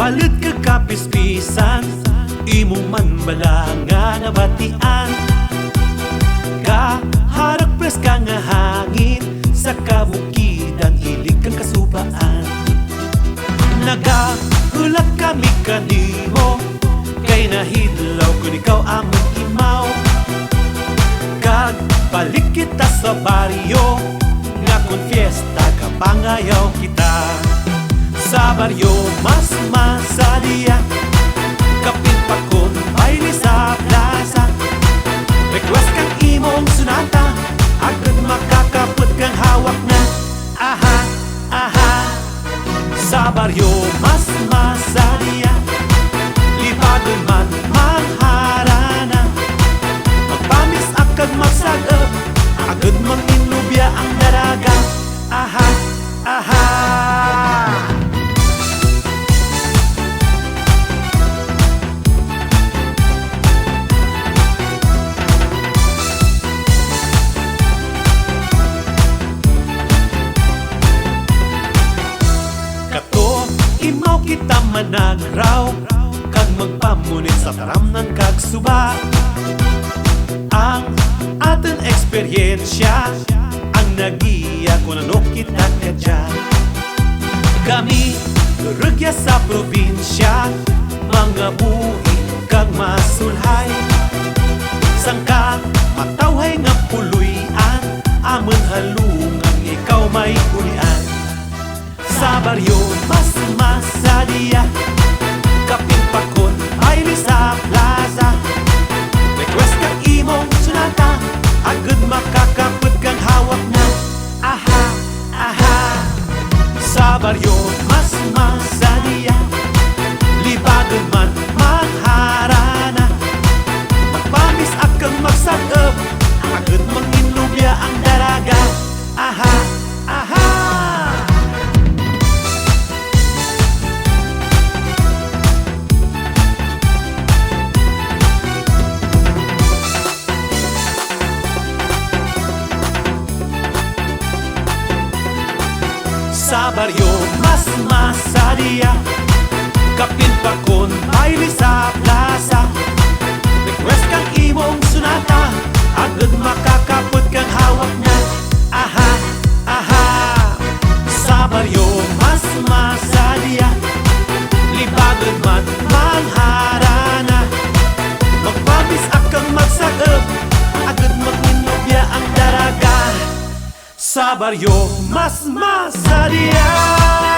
Palit ka kapispisan, imo man bala nga nabatian. Kaharap pres ka nga hangin, sa kabukidan ilig kang kasubaan. Nagahulat kami kanimo, kay nahidlaw kung ikaw among imaw. Kag balik kita sa baryo, nga kung fiesta kapangayaw kita. Sa baryo mas masaliya, kapit pa kung baile sa plaza. Request kang imong sunata, agad makakapot kang hawak na. Aha, aha. Sa baryo mas masaliya, lipagon man mangharana. Magpamis agad magsagap, agad manginlubya ang daraga. Aha, aha. Imaw kita managraw, kag magpamunit sa taramnan kag suba. Ang aton eksperyensya, ang nagiya kung ano kita kadya. Kami rugya sa probinsya, mga buhi kag masulhay. Sangka matawhay nga puluyan, amon halungan ikaw may ulian. Sa baryo mas masaliya, kapin pa kun baile sa plaza. Request kang imong sunata, agad makakapot kang hawak na. Aha, aha. Sa baryo mas masaliya, libagan man mangharana. Magpamis akang magsagap, agad manginlubya ang daraga. Aha, aha. Sa baryo mas masaliya, kapin pa kun baile sa plaza. Request kang imong sunata, agad makakapot kang hawak na. Aha, aha. Sa baryo mas masaliya, libagan man mangharana. Magpabis akang magsagap, agad magminubya ang daraga. Sa baryo mas masaliya.